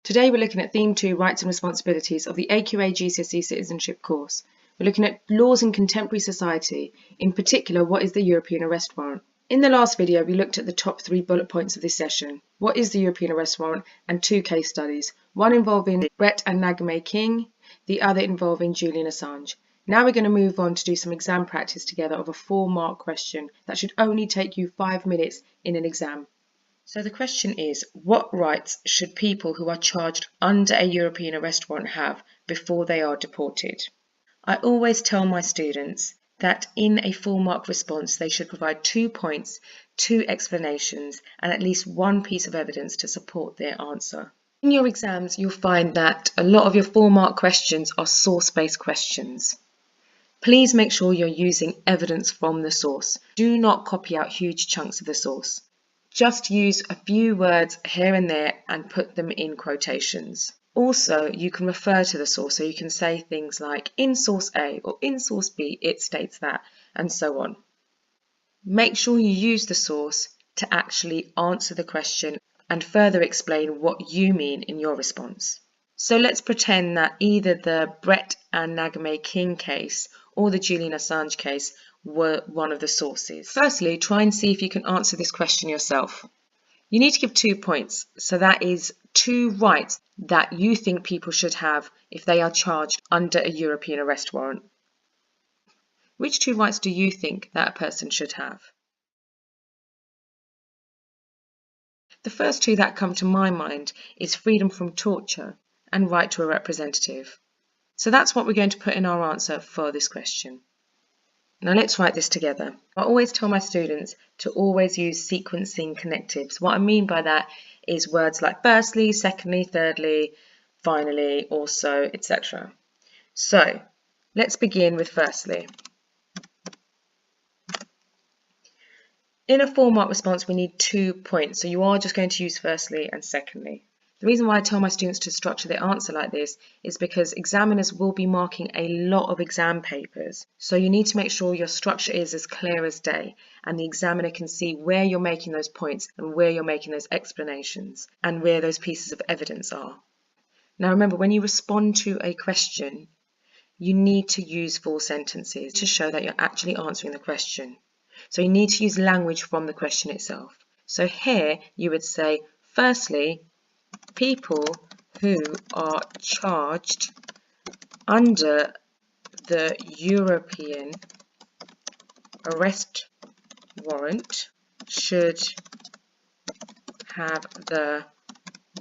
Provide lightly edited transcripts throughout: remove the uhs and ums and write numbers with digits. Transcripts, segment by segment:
Today we're looking at Theme 2, Rights and Responsibilities of the AQA GCSE Citizenship course. We're looking at laws in contemporary society, in particular what is the European Arrest Warrant. In the last video we looked at the top 3 bullet points of this session. What is the European Arrest Warrant and 2 case studies, one involving Brett and Nagame King, the other involving Julian Assange. Now we're going to move on to do some exam practice together of a 4-mark question that should only take you 5 minutes in an exam. So the question is, what rights should people who are charged under a European arrest warrant have before they are deported? I always tell my students that in a 4-mark response they should provide 2 points, 2 explanations and at least 1 piece of evidence to support their answer. In your exams you'll find that a lot of your 4-mark questions are source-based questions. Please make sure you're using evidence from the source. Do not copy out huge chunks of the source. Just use a few words here and there and put them in quotations. Also, you can refer to the source, so you can say things like, in source A or in source B, it states that, and so on. Make sure you use the source to actually answer the question and further explain what you mean in your response. So let's pretend that either the Brett and Nagame King case or the Julian Assange case were one of the sources. Firstly, try and see if you can answer this question yourself. You need to give 2 points, so that is 2 rights that you think people should have if they are charged under a European arrest warrant. Which 2 rights do you think that a person should have? The first 2 that come to my mind is freedom from torture and right to a representative. So that's what we're going to put in our answer for this question. Now let's write this together. I always tell my students to always use sequencing connectives. What I mean by that is words like firstly, secondly, thirdly, finally, also, etc. So let's begin with firstly. In a 4-mark response we need 2 points, so you are just going to use firstly and secondly. The reason why I tell my students to structure their answer like this is because examiners will be marking a lot of exam papers. So you need to make sure your structure is as clear as day and the examiner can see where you're making those points and where you're making those explanations and where those pieces of evidence are. Now remember, when you respond to a question, you need to use full sentences to show that you're actually answering the question. So you need to use language from the question itself. So here you would say, firstly, people who are charged under the European Arrest Warrant should have the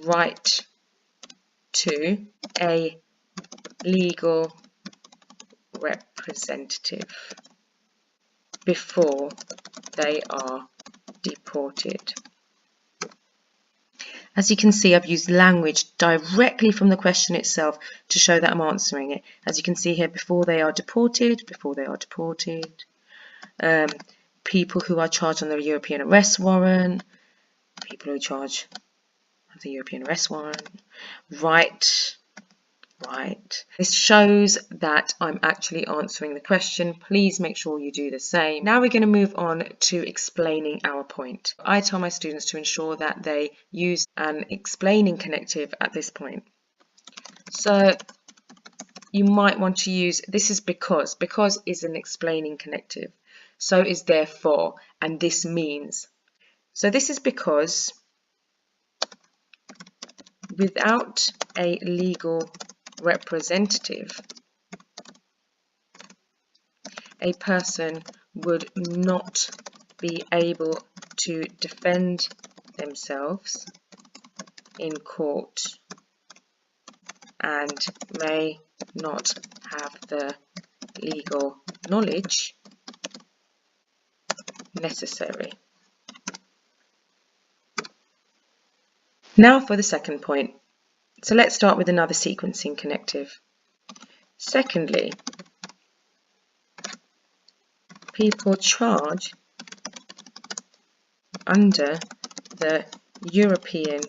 right to a legal representative before they are deported. As you can see, I've used language directly from the question itself to show that I'm answering it. As you can see here, before they are deported, people who are charged under the European Arrest Warrant, people who are charged under the European Arrest Warrant, right. This shows that I'm actually answering the question. Please make sure you do the same. Now we're going to move on to explaining our point. I tell my students to ensure that they use an explaining connective at this point. So you might want to use, this is because is an explaining connective. So is therefore, and this means. So this is because without a legal representative, a person would not be able to defend themselves in court and may not have the legal knowledge necessary. Now for the second point. So let's start with another sequencing connective. Secondly, people charged under the European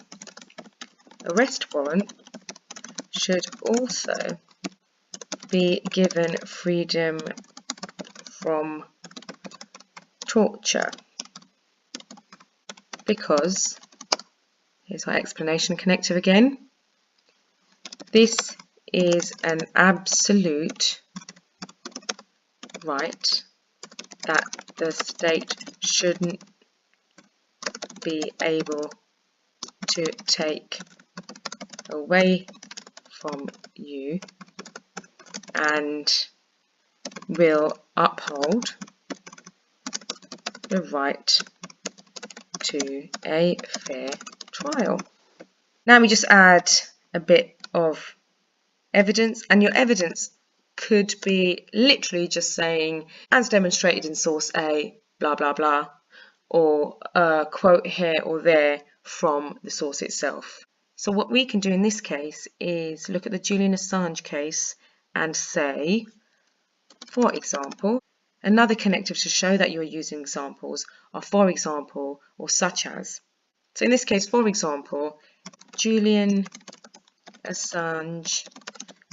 Arrest Warrant should also be given freedom from torture because, here's our explanation connective again, This is an absolute right that the state shouldn't be able to take away from you and will uphold the right to a fair trial. Now we just add a bit of evidence, and your evidence could be literally just saying, as demonstrated in source A, blah blah blah, or a quote here or there from the source itself. So what we can do in this case is look at the Julian Assange case and say, for example, another connective to show that you're using examples are for example or such as. So in this case, for example, Julian Assange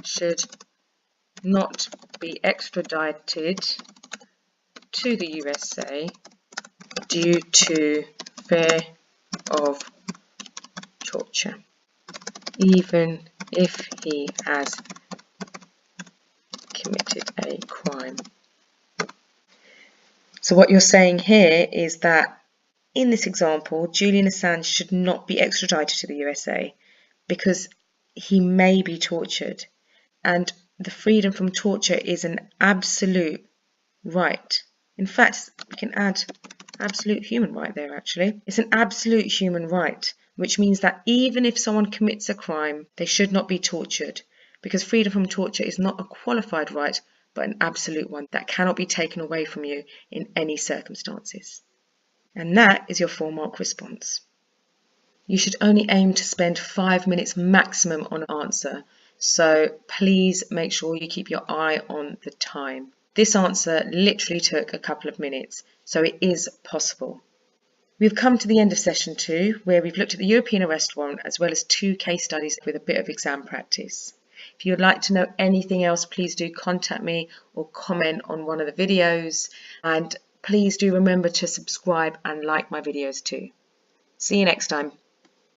should not be extradited to the USA due to fear of torture, even if he has committed a crime. So what you're saying here is that in this example, Julian Assange should not be extradited to the USA because he may be tortured, and the freedom from torture is an absolute right. In fact, we can add absolute human right there actually. It's an absolute human right, which means that even if someone commits a crime, they should not be tortured, because freedom from torture is not a qualified right, but an absolute one that cannot be taken away from you in any circumstances. And that is your 4-mark response. You should only aim to spend 5 minutes maximum on an answer, so please make sure you keep your eye on the time. This answer literally took a couple of minutes, so it is possible. We've come to the end of session 2, where we've looked at the European Arrest Warrant as well as 2 case studies with a bit of exam practice. If you would like to know anything else, please do contact me or comment on one of the videos, and please do remember to subscribe and like my videos too. See you next time.